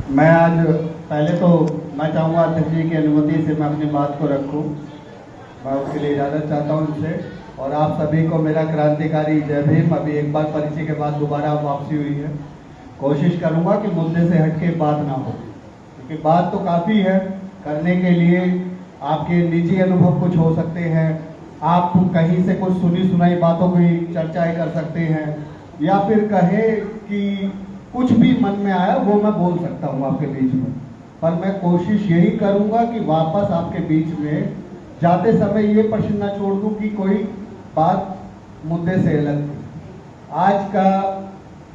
मैं आज पहले तो मैं चाहूँगा अध्यक्ष जी की अनुमति से मैं अपनी बात को रखूं। मैं उसके लिए इजाज़त चाहता हूं इनसे। और आप सभी को मेरा क्रांतिकारी जय भीम। अभी एक बार परिचय के बाद दोबारा वापसी हुई है। कोशिश करूंगा कि मुद्दे से हट के बात ना हो, क्योंकि बात तो काफ़ी है करने के लिए। आपके निजी अनुभव कुछ हो सकते हैं, आप कहीं से कुछ सुनी सुनाई बातों की चर्चाएँ कर सकते हैं, या फिर कहे कि कुछ भी मन में आया वो मैं बोल सकता हूँ आपके बीच में। पर मैं कोशिश यही करूँगा कि वापस आपके बीच में जाते समय ये प्रश्न ना छोड़ दूँ कि कोई बात मुद्दे से अलग थी। आज का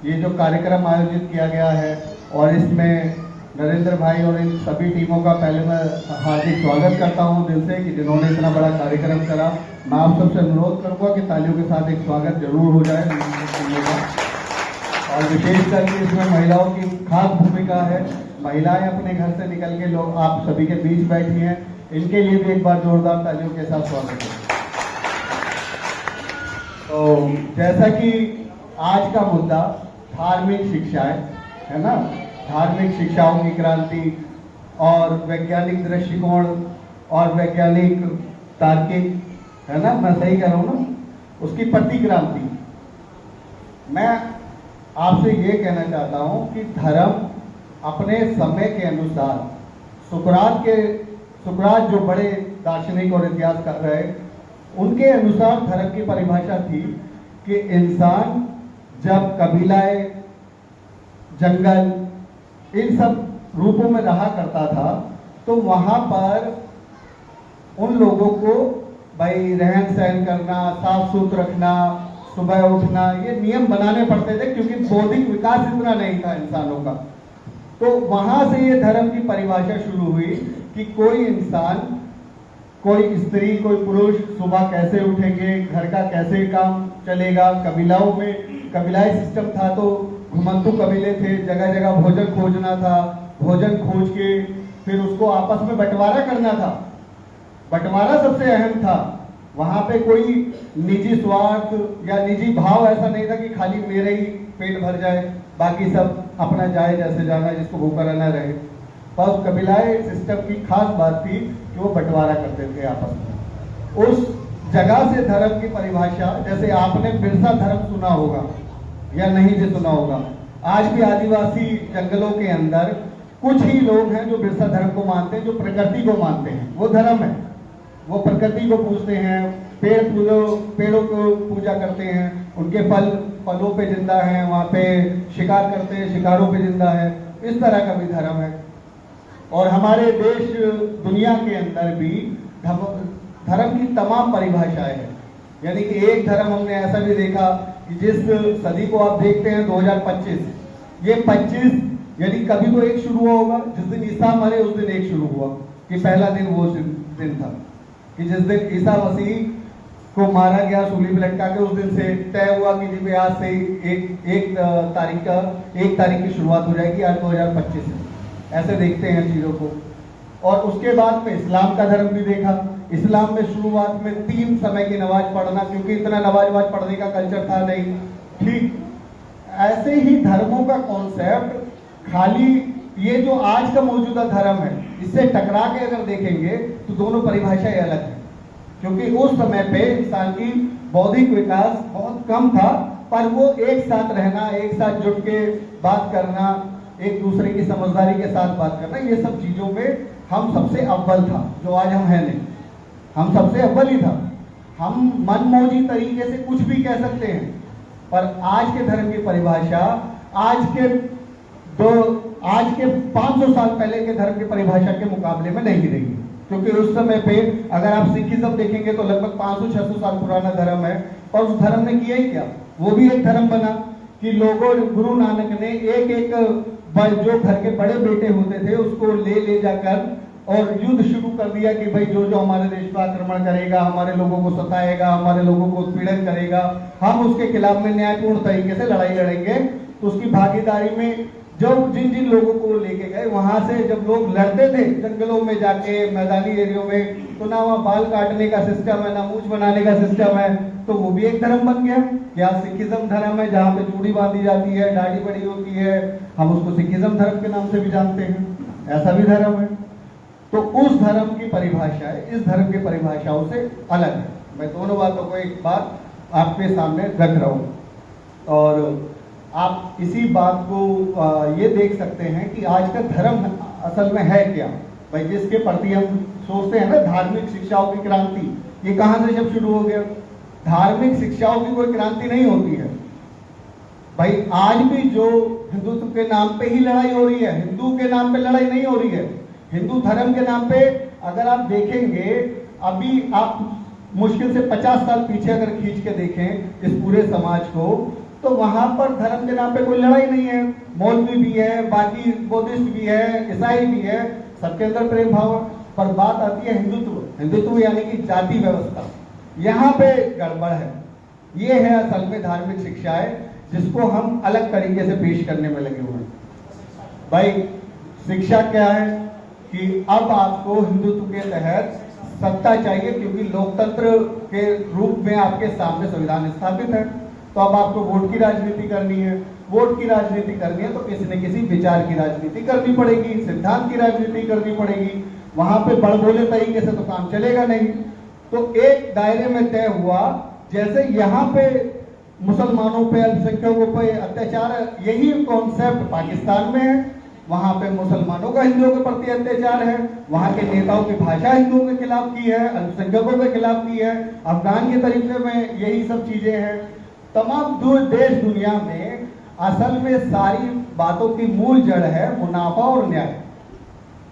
ये जो कार्यक्रम आयोजित किया गया है और इसमें नरेंद्र भाई और इन सभी टीमों का पहले मैं हार्दिक स्वागत करता हूं दिल से कि जिन्होंने इतना बड़ा कार्यक्रम करा। मैं आप सबसे अनुरोध करूंगा कि तालियों के साथ एक स्वागत जरूर हो जाए टीमों का। और विशेष करके इसमें महिलाओं की खास भूमिका है। महिलाएं अपने घर से निकल के लोग आप सभी के बीच बैठी हैं, इनके लिए भी एक बार जोरदार तालियों के साथ स्वागत है। तो जैसा कि आज का मुद्दा धार्मिक शिक्षाएं है ना, धार्मिक शिक्षाओं की क्रांति और वैज्ञानिक दृष्टिकोण और वैज्ञानिक तार्किक है ना, मैं सही कह रहा हूँ ना, उसकी प्रतिक्रांति। मैं आपसे ये कहना चाहता हूँ कि धर्म अपने समय के अनुसार सुकरात जो बड़े दार्शनिक और इतिहास कर रहे, उनके अनुसार धर्म की परिभाषा थी कि इंसान जब कबीलाए, जंगल, इन सब रूपों में रहा करता था तो वहां पर उन लोगों को भाई रहन सहन करना, साफ सुथरा रखना, सुबह उठना, ये नियम बनाने पड़ते थे क्योंकि बौद्धिक विकास इतना नहीं था इंसानों का। तो वहां से ये धर्म की परिभाषा शुरू हुई कि कोई इंसान, कोई स्त्री, कोई पुरुष सुबह कैसे उठेंगे, घर का कैसे काम चलेगा। कबीलाओं में कबीलाई सिस्टम था तो घुमंतु कबीले थे, जगह जगह भोजन खोजना था, भोजन खोज के फिर उसको आपस में बंटवारा करना था। बंटवारा सबसे अहम था। वहां पे कोई निजी स्वार्थ या निजी भाव ऐसा नहीं था कि खाली मेरे ही पेट भर जाए, बाकी सब अपना जाए जैसे जाना, जिसको भूखा रहना रहे। पर कबीलाई सिस्टम की खास बात थी कि वो बंटवारा करते थे आपस में। उस जगह से धर्म की परिभाषा, जैसे आपने बिरसा धर्म सुना होगा या नहीं भी सुना होगा, आज भी आदिवासी जंगलों के अंदर कुछ ही लोग हैं जो बिरसा धर्म को मानते हैं, जो प्रकृति को मानते हैं। वो धर्म है, वो प्रकृति को पूजते हैं, पेड़ों को पूजा करते हैं, उनके फलों पे जिंदा है, वहाँ पे शिकार करते हैं, शिकारों पे जिंदा है। इस तरह का भी धर्म है। और हमारे देश दुनिया के अंदर भी धर्म की तमाम परिभाषाएं हैं। यानी कि एक धर्म हमने ऐसा भी देखा कि जिस सदी को आप देखते हैं 2025, ये 25 यानी कभी तो एक शुरू होगा, जिस दिन ईसा मरे उस दिन एक शुरू हुआ कि पहला दिन वो दिन था कि जिस दिन ईसा मसीह को मारा गया, सूली पे लटका के, उस दिन से तय हुआ कि जी आज से एक तारीख की शुरुआत हो जाएगी आज 2025 से। ऐसे देखते हैं चीजों को। और उसके बाद में इस्लाम का धर्म भी देखा। इस्लाम में शुरुआत में 3 समय की नमाज पढ़ना, क्योंकि इतना नमाज पढ़ने का कल्चर था नहीं। ठीक ऐसे ही धर्मों का कॉन्सेप्ट, खाली ये जो आज का मौजूदा धर्म है इससे टकरा के अगर देखेंगे तो दोनों परिभाषाएं अलग है। क्योंकि उस समय पे इंसान की बौद्धिक विकास बहुत कम था, पर वो एक साथ रहना, एक साथ जुट के बात करना, एक दूसरे की समझदारी के साथ बात करना, ये सब चीजों में हम सबसे अव्वल था, जो आज हम है नहीं। हम सबसे अव्वल ही था। हम मनमौजी तरीके से कुछ भी कह सकते हैं, पर आज के धर्म की परिभाषा आज के 500 साल पहले के धर्म की परिभाषा के मुकाबले में नहीं गिरेगी। क्योंकि उस समय पे अगर आप सिखिज्म देखेंगे तो लगभग 500-600 साल पुराना धर्म है। और उस धर्म ने किया ही क्या, वो भी एक धर्म बना कि लोगों, गुरु नानक ने एक जो घर के बड़े बेटे होते थे उसको ले जाकर और युद्ध शुरू कर दिया कि भाई जो हमारे देश पर आक्रमण करेगा, हमारे लोगों को सताएगा, हमारे लोगों को उत्पीड़न करेगा, हम उसके खिलाफ में न्यायपूर्ण तरीके से लड़ाई लड़ेंगे। तो उसकी भागीदारी में जब जिन लोगों को लेके गए, वहां से जब लोग लड़ते थे जंगलों में जाके, मैदानी एरियो में, तो ना वहाँ बाल काटने का सिस्टम है, ना मूछ बनाने का सिस्टम है, तो वो भी एक धर्म बन गया। क्या सिखिज्म धर्म है जहाँ पे चूड़ी बांधी जाती है, दाढ़ी बड़ी होती है, हम उसको सिखिज्म धर्म के नाम से भी जानते हैं, ऐसा भी धर्म है। तो उस धर्म की परिभाषा इस धर्म की परिभाषाओं से अलग है। मैं दोनों बातों को एक बात आपके सामने रख रहा हूँ, और आप इसी बात को ये देख सकते हैं कि आज का धर्म असल में है क्या। भाई जिसके प्रति हम सोचते हैं ना धार्मिक शिक्षाओं की क्रांति, ये कहाँ से जब शुरू हो गया? धार्मिक शिक्षाओं की कोई क्रांति नहीं होती है भाई। आज भी जो हिंदुत्व के नाम पे ही लड़ाई हो रही है, हिंदू के नाम पे लड़ाई नहीं हो रही है। हिंदू धर्म के नाम पे अगर आप देखेंगे, अभी आप मुश्किल से 50 साल पीछे अगर खींच के देखें इस पूरे समाज को, तो वहां पर धर्म के नाम पे कोई लड़ाई नहीं है। मौलवी भी है, बाकी बुद्धिस्ट भी है, ईसाई भी है, सबके अंदर प्रेम भाव। पर बात आती है हिंदुत्व, हिंदुत्व यानी कि जाति व्यवस्था, यहाँ पे गड़बड़ है। ये है असल में धार्मिक शिक्षाएं, जिसको हम अलग तरीके से पेश करने में लगे हुए हैं। भाई शिक्षा क्या है कि अब आपको हिंदुत्व के तहत सत्ता चाहिए, क्योंकि लोकतंत्र के रूप में आपके सामने संविधान स्थापित है। तो अब आपको वोट की राजनीति करनी है। वोट की राजनीति करनी है तो किसी न किसी विचार की राजनीति करनी पड़ेगी, सिद्धांत की राजनीति करनी पड़ेगी। वहां पे बड़बोले तरीके से तो काम चलेगा नहीं। तो एक दायरे में तय हुआ, जैसे यहाँ पे मुसलमानों पे, अल्पसंख्यकों पे अत्याचार, यही कॉन्सेप्ट पाकिस्तान में है। वहां पे मुसलमानों का हिंदुओं के प्रति अत्याचार है, वहां के नेताओं की भाषा हिंदुओं के खिलाफ की है, अल्पसंख्यकों के खिलाफ की है, अफगान के तरीके में यही सब चीजें हैं। तमाम देश दुनिया में असल में सारी बातों की मूल जड़ है मुनाफा और न्याय।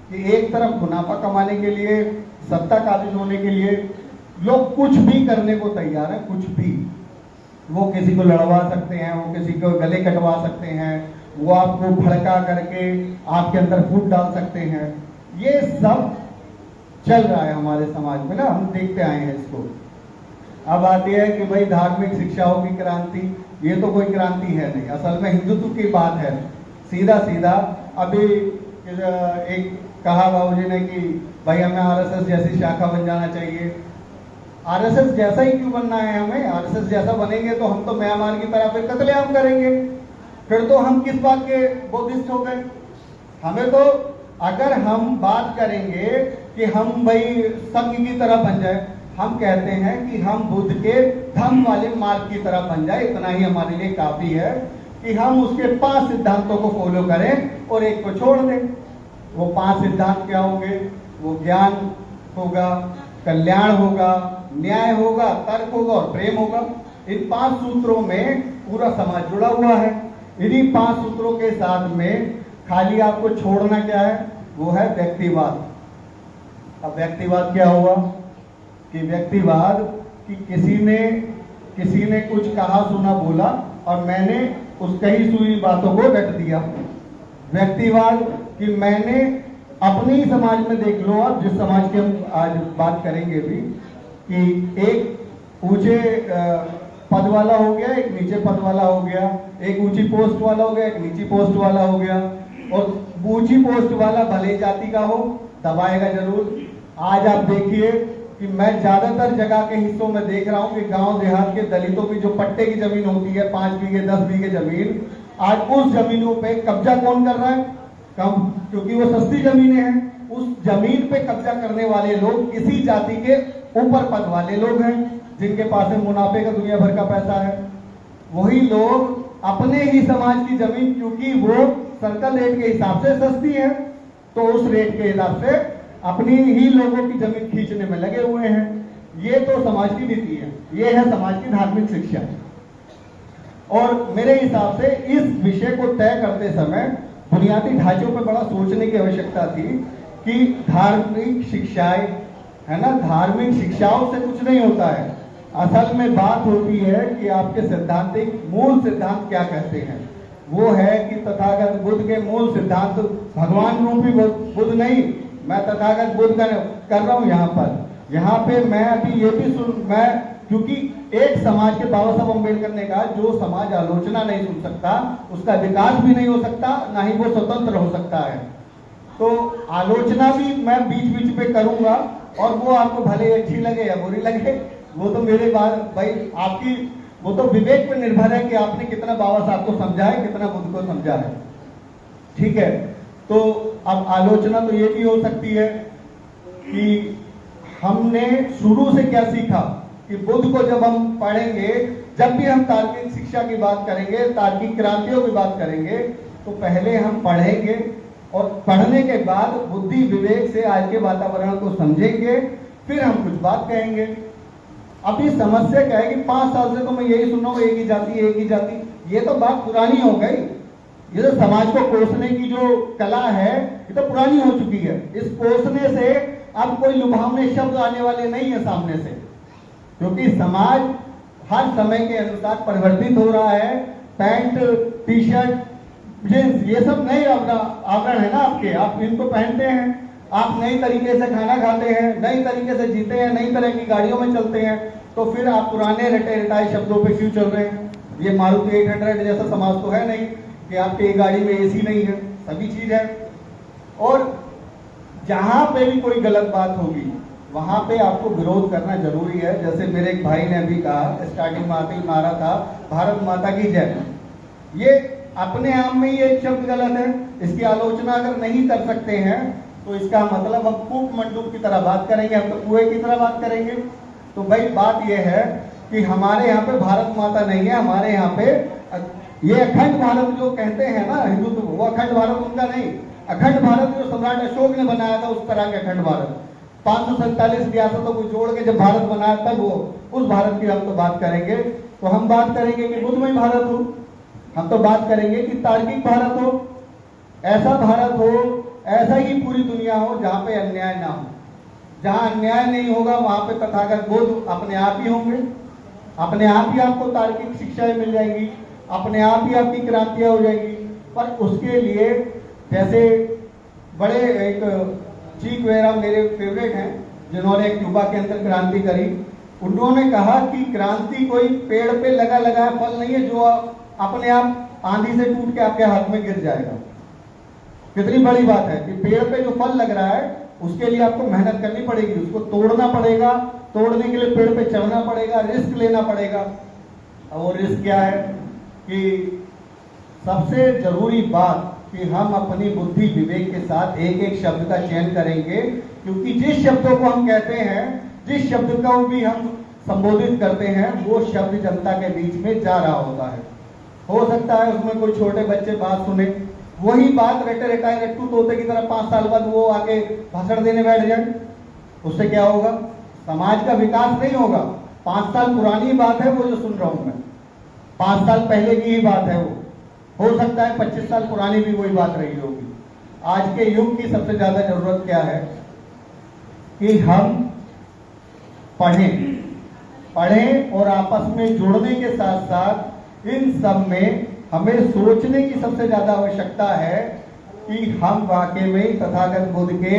कि एक तरफ मुनाफा कमाने के लिए, सत्ता काबिज होने के लिए लोग कुछ भी करने को तैयार है, कुछ भी। वो किसी को लड़वा सकते हैं, वो किसी को गले कटवा सकते हैं, वो आपको भड़का करके आपके अंदर फूट डाल सकते हैं। ये सब चल रहा है हमारे समाज में ना, हम देखते आए हैं इसको। अब आती है कि भाई धार्मिक शिक्षाओं की क्रांति, ये तो कोई क्रांति है नहीं, असल में हिंदुत्व की बात है। सीधा सीधा अभी एक कहा बाबूजी ने कि भाई हमें आरएसएस जैसी शाखा बन जाना चाहिए। आरएसएस जैसा ही क्यों बनना है हमें? आरएसएस जैसा बनेंगे तो हम तो म्यांमार की तरह फिर कत्लेआम करेंगे, फिर तो हम किस बात के बुद्धिस्ट हो गए। हमें तो अगर हम बात करेंगे कि हम भाई संघ की तरह बन जाए, हम कहते हैं कि हम बुद्ध के धम्म वाले मार्ग की तरह बन जाए, इतना ही हमारे लिए काफी है कि हम उसके 5 सिद्धांतों को फॉलो करें और एक को छोड़ दें। वो 5 सिद्धांत क्या होंगे? वो ज्ञान होगा, कल्याण होगा, न्याय होगा, तर्क होगा और प्रेम होगा। इन 5 सूत्रों में पूरा समाज जुड़ा हुआ है। इन्हीं 5 सूत्रों के साथ में खाली आपको छोड़ना क्या है? वो है व्यक्तिवाद। अब व्यक्तिवाद क्या हुआ कि व्यक्तिवाद कि किसी ने कुछ कहा, सुना, बोला और मैंने उस कही सुनी बातों को रट दिया। व्यक्तिवाद कि मैंने अपनी समाज में देख लो, आप जिस समाज की हम आज बात करेंगे भी, कि एक ऊंचे पद वाला हो गया, एक नीचे पद वाला हो गया, एक ऊंची पोस्ट वाला हो गया, एक नीची पोस्ट वाला हो गया। और ऊंची पोस्ट वाला भले जाति का हो, दबाएगा जरूर। आज आप देखिए कि मैं ज्यादातर जगह के हिस्सों में देख रहा हूं कि गांव देहात के दलितों की जो पट्टे की जमीन होती है, 5 बीघे 10 बीघे जमीन, आज उस जमीनों पे कब्जा कौन कर रहा है? कम, क्योंकि वो सस्ती जमीनें हैं। उस जमीन पे कब्जा करने वाले लोग किसी जाति के ऊपर पद वाले लोग हैं, जिनके पास में मुनाफे का दुनिया भर का पैसा है। वही लोग अपने ही समाज की जमीन, क्योंकि वो सर्कल रेट के हिसाब से सस्ती है, तो उस रेट के हिसाब से अपनी ही लोगों की जमीन खींचने में लगे हुए हैं। ये तो समाज की नीति है, ये है समाज की धार्मिक शिक्षा। और मेरे हिसाब से इस विषय को तय करते समय बुनियादी ढांचों पर बड़ा सोचने की आवश्यकता थी कि धार्मिक शिक्षाएं, है ना, धार्मिक शिक्षाओं से कुछ नहीं होता है। असल में बात होती है कि आपके सिद्धांतिक मूल सिद्धांत क्या कहते हैं। वो है कि तथागत बुद्ध के मूल सिद्धांत, भगवान रूपी बुद्ध नहीं, मैं तथागत बुद्ध कर रहा हूं यहाँ पे मैं अभी ये भी मैं, क्योंकि एक समाज के बाबा साहब अम्बेडकर ने कहा जो समाज आलोचना नहीं सुन सकता उसका विकास भी नहीं हो सकता, ना ही वो स्वतंत्र हो सकता है। तो आलोचना भी मैं बीच बीच पे करूंगा, और वो आपको भले अच्छी लगे या बुरी लगे, वो तो मेरे बात भाई आपकी, वो तो विवेक पर निर्भर है कि आपने कितना बाबा साहब को समझा है, कितना बुद्ध को समझा है। ठीक है, तो अब आलोचना तो ये भी हो सकती है कि हमने शुरू से क्या सीखा कि बुद्ध को जब हम पढ़ेंगे, जब भी हम तार्किक शिक्षा की बात करेंगे, तार्किक क्रांतियों की बात करेंगे, तो पहले हम पढ़ेंगे और पढ़ने के बाद बुद्धि विवेक से आज के वातावरण को समझेंगे, फिर हम कुछ बात कहेंगे। अभी समस्या क्या है कि 5 साल से तो मैं यही सुन रहा हूँ, एक ही जाति, एक ही जाति। ये तो बात पुरानी हो गई। ये तो समाज को कोसने की जो कला है, ये तो पुरानी हो चुकी है। इस कोसने से अब कोई लुभावने शब्द आने वाले नहीं है सामने से, क्योंकि समाज हर समय के अनुसार परिवर्तित हो रहा है। पैंट, टी शर्ट, जींस, ये सब नए आवरण है ना आपके, आप इनको पहनते हैं। आप नई तरीके से खाना खाते हैं, नई तरीके से जीते हैं, नई तरह की गाड़ियों में चलते हैं, तो फिर आप पुराने रटे रटाए शब्दों पे क्यों चल रहे हैं? ये मारुति 800 जैसा समाज तो है नहीं कि आपकी गाड़ी में एसी नहीं है, सभी चीज है। और जहां पे भी कोई गलत बात होगी वहां पे आपको विरोध करना जरूरी है। जैसे मेरे एक भाई ने अभी कहा, स्टार्टिंग में आते ही मारा था, भारत माता की जय। ये अपने आप में ही एक शब्द गलत है। इसकी आलोचना अगर नहीं कर सकते हैं तो इसका मतलब हम कूप मंडूक की तरह बात करेंगे, हम तो कुएं की तरह बात करेंगे। तो भाई बात यह है कि हमारे यहाँ पे भारत माता नहीं है, हमारे यहाँ पे ये अखंड भारत जो कहते हैं ना हिंदुत्व, वो अखंड भारत उनका नहीं। अखंड भारत जो सम्राट अशोक ने बनाया था उस तरह के अखंड भारत, 547 रियासतों को जोड़ के जब भारत बनाया तब वो उस भारत की हम तो बात करेंगे। तो हम बात करेंगे कि बुद्धमय भारत हो, हम तो बात करेंगे कि तार्किक भारत हो, ऐसा भारत हो, ऐसा ही पूरी दुनिया हो जहां पे अन्याय ना हो। जहां अन्याय नहीं होगा वहां पे तथागत बुद्ध अपने आप ही होंगे, अपने आप ही आपको तार्किक शिक्षाएं मिल जाएंगी, अपने आप ही आपकी क्रांतियां हो जाएगी। पर उसके लिए जैसे बड़े एक ची गुवेरा मेरे फेवरेट हैं, जिन्होंने क्यूबा के अंदर क्रांति करी, उन्होंने कहा कि क्रांति कोई पेड़ पे लगा लगाया फल नहीं है जो अपने आप आंधी से टूट के आपके हाथ में गिर जाएगा। कितनी बड़ी बात है कि पेड़ पे जो फल लग रहा है उसके लिए आपको मेहनत करनी पड़ेगी, उसको तोड़ना पड़ेगा, तोड़ने के लिए पेड़ पे चढ़ना पड़ेगा, रिस्क लेना पड़ेगा। और रिस्क क्या है कि सबसे जरूरी बात कि हम अपनी बुद्धि विवेक के साथ एक एक शब्द का चयन करेंगे, क्योंकि जिस शब्दों को हम कहते हैं, जिस शब्द को भी हम संबोधित करते हैं, वो शब्द जनता के बीच में जा रहा होता है। हो सकता है उसमें कोई छोटे बच्चे बात सुने, वही बात रटे रटाए रट्टू तोते की तरह 5 साल बाद वो आगे भाषण देने बैठ जाए। उससे क्या होगा? समाज का विकास नहीं होगा। 5 साल पुरानी बात है वो जो सुन रहा हूं मैं, 5 साल पहले की ही बात है वो। हो सकता है 25 साल पुरानी भी वही बात रही होगी। आज के युग की सबसे ज्यादा जरूरत क्या है कि हम पढ़ें और आपस में जुड़ने के साथ साथ इन सब में हमें सोचने की सबसे ज्यादा आवश्यकता है कि हम वाकई में तथागत बुद्ध के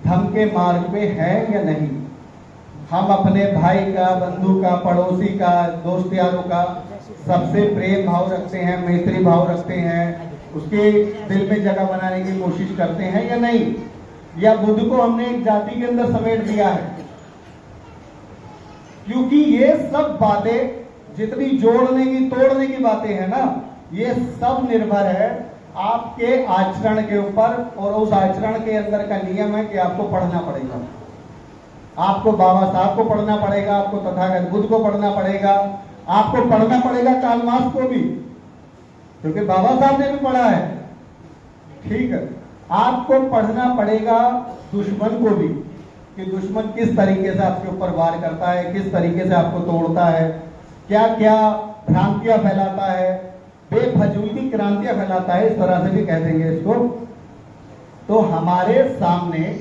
धम्म के मार्ग पे हैं या नहीं। हम अपने भाई का, बंधु का, पड़ोसी का, दोस्त यारों का सबसे प्रेम भाव रखते हैं, मैत्री भाव रखते हैं, उसके दिल में जगह बनाने की कोशिश करते हैं या नहीं, या बुद्ध को हमने एक जाति के अंदर समेट दिया है। क्योंकि ये सब बातें जितनी जोड़ने की तोड़ने की बातें हैं ना, ये सब निर्भर है आपके आचरण के ऊपर। और उस आचरण के अंदर का नियम है कि आपको पढ़ना पड़ेगा, आपको बाबा साहब को पढ़ना पड़ेगा, आपको तथागत बुद्ध को पढ़ना पड़ेगा, आपको पढ़ना पड़ेगा कार्ल मार्क्स को भी, क्योंकि बाबा साहब ने भी पढ़ा है। ठीक है, आपको पढ़ना पड़ेगा दुश्मन को भी, कि दुश्मन किस तरीके से आपके ऊपर वार करता है, किस तरीके से आपको तोड़ता है, क्या क्या भ्रांतियां फैलाता है, बेफजूल की क्रांतियां फैलाता है, इस तरह से भी कह देंगे इसको। तो हमारे सामने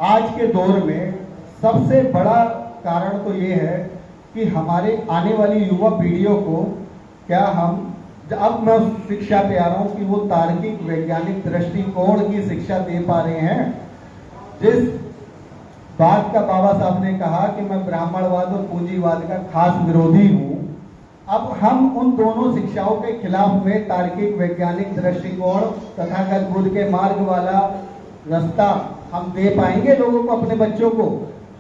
आज के दौर में सबसे बड़ा कारण तो ये है कि हमारे आने वाली युवा पीढ़ियों को क्या हम, अब मैं उस शिक्षा पे आ रहा हूं कि वो तार्किक वैज्ञानिक दृष्टिकोण की शिक्षा दे पा रहे हैं। जिस बात का बाबा साहब ने कहा कि मैं ब्राह्मणवाद और पूंजीवाद का खास विरोधी हूं, अब हम उन दोनों शिक्षाओं के खिलाफ में तार्किक वैज्ञानिक दृष्टिकोण तथागत बुद्ध के मार्ग वाला रास्ता हम दे पाएंगे लोगों को, अपने बच्चों को?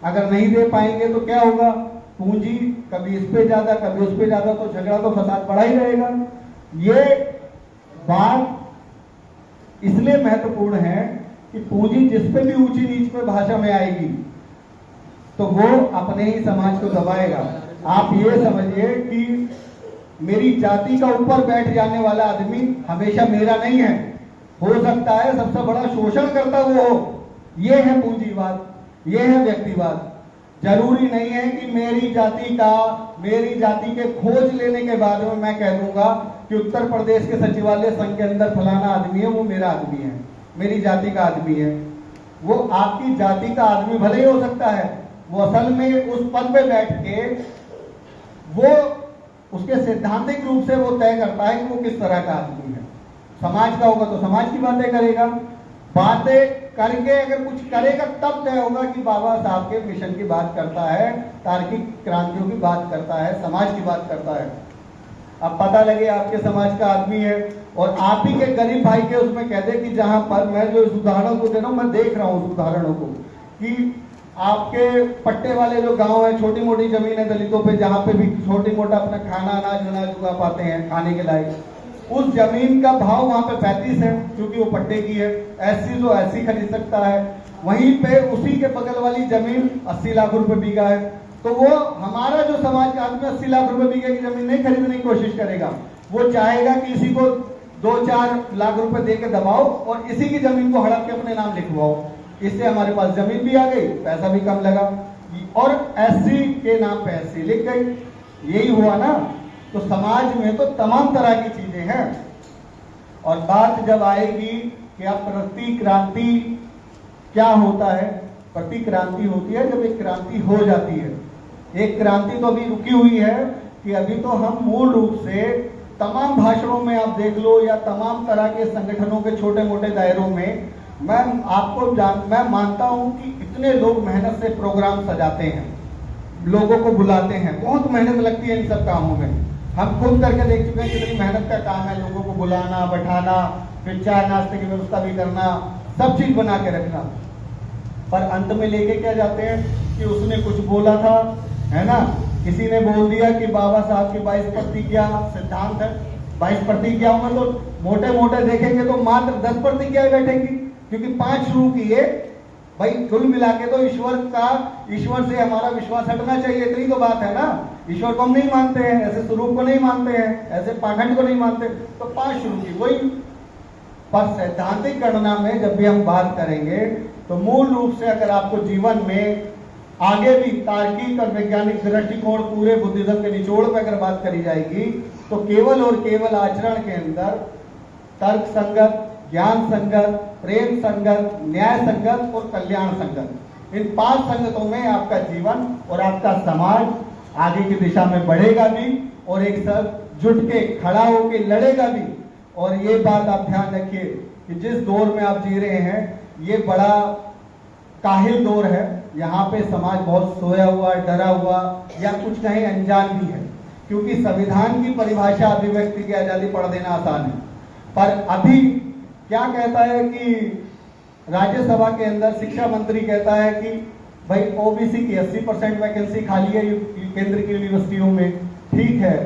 अगर नहीं दे पाएंगे तो क्या होगा? पूंजी कभी इस पे ज्यादा, कभी उस पे ज्यादा, तो झगड़ा तो फसाद बढ़ा ही रहेगा। ये बात इसलिए महत्वपूर्ण है कि पूंजी जिस पे भी ऊंची नीच पे भाषा में आएगी तो वो अपने ही समाज को दबाएगा। आप ये समझिए कि मेरी जाति का ऊपर बैठ जाने वाला आदमी हमेशा मेरा नहीं है, हो सकता है सबसे बड़ा शोषण करता वो हो। ये है पूंजीवाद, ये है व्यक्तिवाद। जरूरी नहीं है कि मेरी जाति के खोज लेने के बाद में मैं कह दूंगा कि उत्तर प्रदेश के सचिवालय संघ के अंदर फलाना आदमी है, वो मेरा आदमी है, मेरी जाति का आदमी है। वो आपकी जाति का आदमी भले ही हो सकता है, वो असल में उस पद पे बैठ के वो उसके सैद्धांतिक रूप से वो तय करता है कि वो किस तरह का आदमी है। समाज का होगा तो समाज की बातें करेगा, बातें करके अगर कुछ करेगा तब तय होगा कि बाबा साहब के मिशन की बात करता है, तार्किक क्रांतियों की बात करता है, समाज की बात करता है। अब पता लगे आपके समाज का आदमी है और आप ही के गरीब भाई के उसमें कह दे कि जहां पर मैं जो इस उदाहरण को दे रहा हूं, मैं देख रहा हूं उस उदाहरणों को कि आपके पट्टे वाले जो गांव है, छोटी मोटी जमीन है दलितों पे, जहां पे भी छोटी मोटा अपना खाना अनाज उगा पाते हैं खाने के लायक, उस जमीन का भाव वहां पे 35 है क्योंकि वो पट्टे की है। ऐसी जो ऐसी खरीद सकता है, वहीं पे उसी के बगल वाली जमीन 80 लाख रुपए बीघा है। तो वो हमारा जो समाज का आदमी 80 लाख रुपए बीघे की जमीन नहीं खरीदने की कोशिश करेगा, वो चाहेगा कि इसी को 2-4 लाख रुपए दे के दबाओ और इसी की जमीन को हड़प के अपने नाम लिखवाओ। इससे हमारे पास जमीन भी आ गई, पैसा भी कम लगा और एससी के नाम पे एससी लिख गई। यही हुआ ना। तो समाज में तो तमाम तरह की चीजें हैं। और बात जब आएगी कि अब प्रतिक्रांति क्या होता है, प्रतिक्रांति होती है जब एक क्रांति हो जाती है। एक क्रांति तो अभी रुकी हुई है कि अभी तो हम मूल रूप से तमाम भाषणों में आप देख लो या तमाम तरह के संगठनों के छोटे मोटे दायरों में मैं मानता हूं कि इतने लोग मेहनत से प्रोग्राम सजाते हैं, लोगों को बुलाते हैं, बहुत मेहनत लगती है इन सब कामों में। हम खुद करके देख चुके हैं कितनी मेहनत का काम है, लोगों को बुलाना, बैठाना, फिर चाय नाश्ते की व्यवस्था भी करना, सब चीज बना के रखना। पर अंत में लेके क्या जाते हैं कि उसने कुछ बोला था, है ना, किसी ने बोल दिया कि बाबा साहब की 22 प्रतिज्ञा सिद्धांत है। 22 प्रतिज्ञाओं में तो मोटे मोटे देखेंगे तो मात्र 10 प्रतिज्ञाएं बैठेंगी, क्योंकि 5 शुरू किए। भाई कुल मिला के तो ईश्वर से हमारा विश्वास हटना चाहिए, इतनी तो बात है ना। ईश्वर को हम नहीं मानते हैं, ऐसे स्वरूप को नहीं मानते हैं, ऐसे पाखंड को नहीं मानते, तो 5 शुरू की वही। पर सैद्धांतिक गणना में जब भी हम बात करेंगे तो मूल रूप से अगर आपको जीवन में आगे भी तार्किक और वैज्ञानिक दृष्टिकोण पूरे बुद्धिज्म के निचोड़ पर अगर बात करी जाएगी तो केवल और केवल आचरण के अंदर तर्क संगत, ज्ञान संगत, प्रेम संगत, न्याय संगत और कल्याण संगत, इन 5 संगतों में आपका जीवन और आपका समाज आगे की दिशा में बढ़ेगा भी और एक साथ जुट के खड़ा होकर लड़ेगा भी। और ये बात आप ध्यान रखिए कि जिस दौर में आप जी रहे हैं ये बड़ा काहिल दौर है। यहाँ पे समाज बहुत सोया हुआ, डरा हुआ या कुछ कहीं अनजान भी है, क्योंकि संविधान की परिभाषा अभिव्यक्ति की आजादी पढ़ देना आसान है। पर अभी क्या कहता है कि राज्यसभा के अंदर शिक्षा मंत्री कहता है कि भाई ओबीसी की 80% वैकेंसी खाली है केंद्र की यूनिवर्सिटियों में, ठीक है।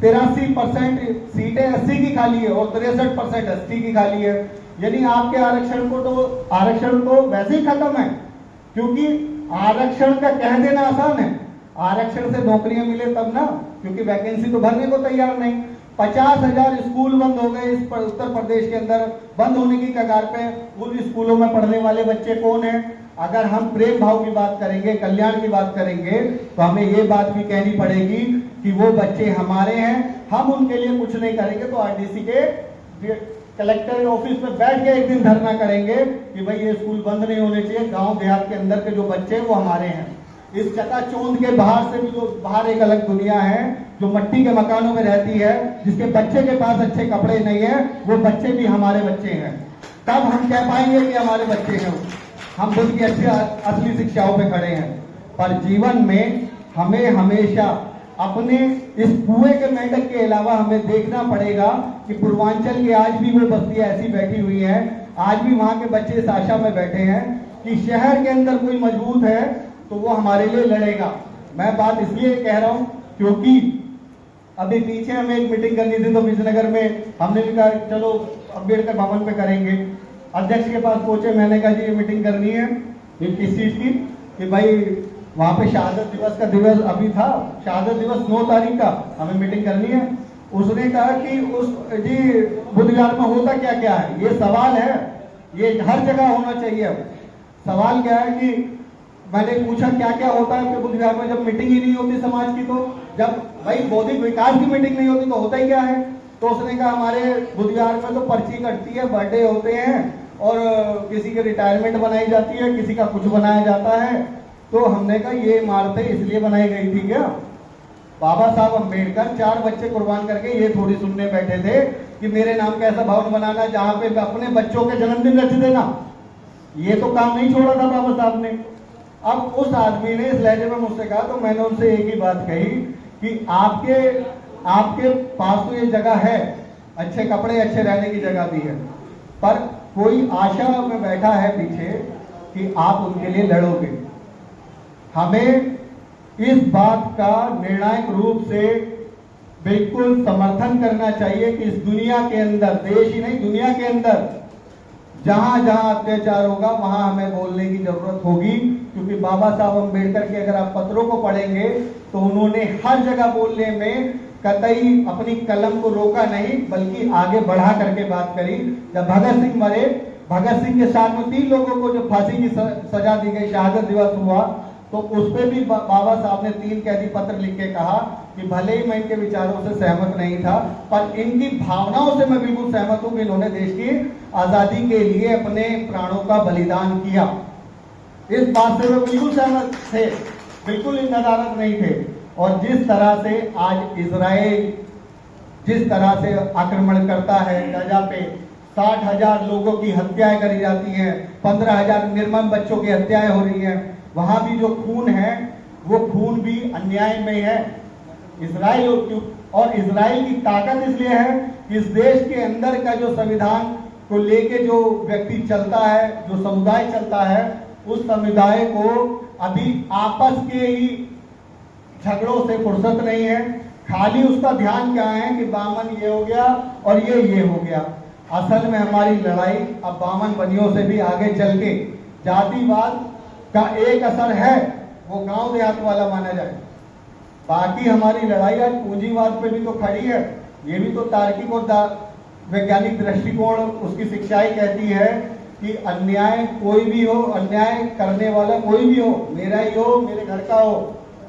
83% सीटें एससी की खाली है और 63% एसटी की खाली है। यानी आपके आरक्षण तो वैसे ही खत्म है, क्योंकि आरक्षण का कह देना आसान है, आरक्षण से नौकरियां मिले तब ना, क्योंकि वैकेंसी तो भरने को तैयार नहीं। 50,000 स्कूल बंद हो गए इस उत्तर प्रदेश के अंदर, बंद होने की कगार पे। उन स्कूलों में पढ़ने वाले बच्चे कौन है? अगर हम प्रेम भाव की बात करेंगे, कल्याण की बात करेंगे, तो हमें ये बात भी कहनी पड़ेगी कि वो बच्चे हमारे हैं, हम उनके लिए कुछ नहीं करेंगे तो आरडीसी के कलेक्टर ऑफिस में बैठ के एक दिन धरना करेंगे कि भाई ये स्कूल बंद नहीं होने चाहिए, गांव देहात के अंदर के जो बच्चे हैं वो हमारे हैं। इस चकाचौंध के बाहर से भी जो बाहर एक अलग दुनिया है, जो मट्टी के मकानों में रहती है, जिसके बच्चे के पास अच्छे कपड़े नहीं है, वो बच्चे भी हमारे बच्चे हैं। तब हम कह पाएंगे कि हमारे बच्चे हैं, हम बुद्ध की अच्छी असली शिक्षाओं पे खड़े हैं। पर जीवन में हमें हमेशा अपने इस कुएं के मेंढक के अलावा हमें देखना पड़ेगा कि पूर्वांचल की आज भी वो बस्तियां ऐसी बैठी हुई हैं, आज भी वहां के बच्चे इस आशा में बैठे हैं कि शहर के अंदर कोई मजबूत है तो वो हमारे लिए लड़ेगा। मैं बात इसलिए कह रहा हूं क्योंकि अभी पीछे हमें एक मीटिंग करनी थी तो विजयनगर में हमने भी कहा चलो अम्बेडकर भवन पे करेंगे। अध्यक्ष के पास पहुंचे, मैंने कहा जी ये मीटिंग करनी है, ये किस चीज़ की, कि भाई वहाँ पे शहादत दिवस का दिवस अभी था, शहादत दिवस 9 तारीख का, हमें मीटिंग करनी है। उसने कहा कि उस जी बुधवार में होता क्या क्या है, ये सवाल है, ये हर जगह होना चाहिए। सवाल क्या है कि मैंने पूछा क्या क्या होता है कि बुधवार में, जब मीटिंग ही नहीं होती समाज की, तो जब भाई बौद्धिक विकास की मीटिंग नहीं होती तो होता ही क्या है। तो उसने कहा हमारे बुधवार में तो पर्ची कटती है, बर्थडे होते हैं और किसी की रिटायरमेंट बनाई जाती है, किसी का कुछ बनाया जाता है। तो हमने कहा ये इमारतें इसलिए बनाई गई थी क्या, बाबा साहब अम्बेडकर 4 बच्चे कुर्बान करके ये थोड़ी सुनने बैठे थे कि मेरे नाम का ऐसा भवन बनाना जहां पे अपने बच्चों के जन्मदिन रच देना, ये तो काम नहीं छोड़ा था बाबा साहब ने। अब उस आदमी ने इस लहजे में मुझसे कहा, तो मैंने उनसे एक ही बात कही कि आपके पास तो ये जगह है, अच्छे कपड़े, अच्छे रहने की जगह भी है, पर कोई आशा में बैठा है पीछे कि आप उनके लिए लड़ोगे। हमें इस बात का निर्णायक रूप से बिल्कुल समर्थन करना चाहिए कि इस दुनिया के अंदर, देश ही नहीं दुनिया के अंदर जहां जहां अत्याचार होगा वहां हमें बोलने की जरूरत होगी, क्योंकि बाबा साहब अम्बेडकर के अगर आप पत्रों को पढ़ेंगे तो उन्होंने हर जगह बोलने में कतई अपनी कलम को रोका नहीं, बल्कि आगे बढ़ा करके बात करी। जब भगत सिंह मरे, भगत सिंह के साथ में 3 लोगों को जो फांसी की सजा दी गई, शहादत दिवस हुआ, तो उस पर भी बाबा साहब ने 3 कैदी पत्र लिख के कहा कि भले ही मैं इनके विचारों से सहमत नहीं था, पर इनकी भावनाओं से मैं बिल्कुल सहमत हूं कि इन्होंने देश की आजादी के लिए अपने प्राणों का बलिदान किया। इस बात से वे बिल्कुल सहमत थे, बिल्कुल नदारत नहीं थे। और जिस तरह से आज इजराइल जिस तरह से आक्रमण करता है, गाजा पे 60,000 लोगों की हत्याएं करी जाती हैं, 15,000 निर्मम बच्चों की हत्याएं हो रही हैं, वहां भी जो खून है वो खून भी अन्याय में है। इजराइल और इजराइल की ताकत इसलिए है कि इस देश के अंदर का जो संविधान को लेके जो व्यक्ति चलता है, जो समुदाय चलता है, उस समुदाय को अभी आपस के ही झगड़ों से फुर्सत नहीं है। खाली उसका ध्यान क्या है कि बामन ये हो गया और ये हो गया। असल में हमारी लड़ाई अब बामन बनियों से भी आगे चल के जातिवाद का एक असर है, वो गांव देहात वाला माना जाए। बाकी हमारी लड़ाई आज पूंजीवाद पे भी तो खड़ी है। ये भी तो तार्किक और वैज्ञानिक दृष्टिकोण उसकी शिक्षाएं कहती है कि अन्याय कोई भी हो, अन्याय करने वाला कोई भी हो, मेरा ही हो, मेरे घर का हो,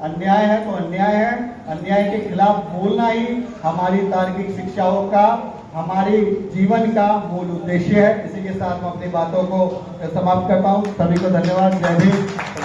अन्याय है तो अन्याय है। अन्याय के खिलाफ बोलना ही हमारी तार्किक शिक्षाओं का, हमारी जीवन का मूल उद्देश्य है। इसी के साथ मैं अपनी बातों को समाप्त करता हूँ। सभी को धन्यवाद। जय हिंद।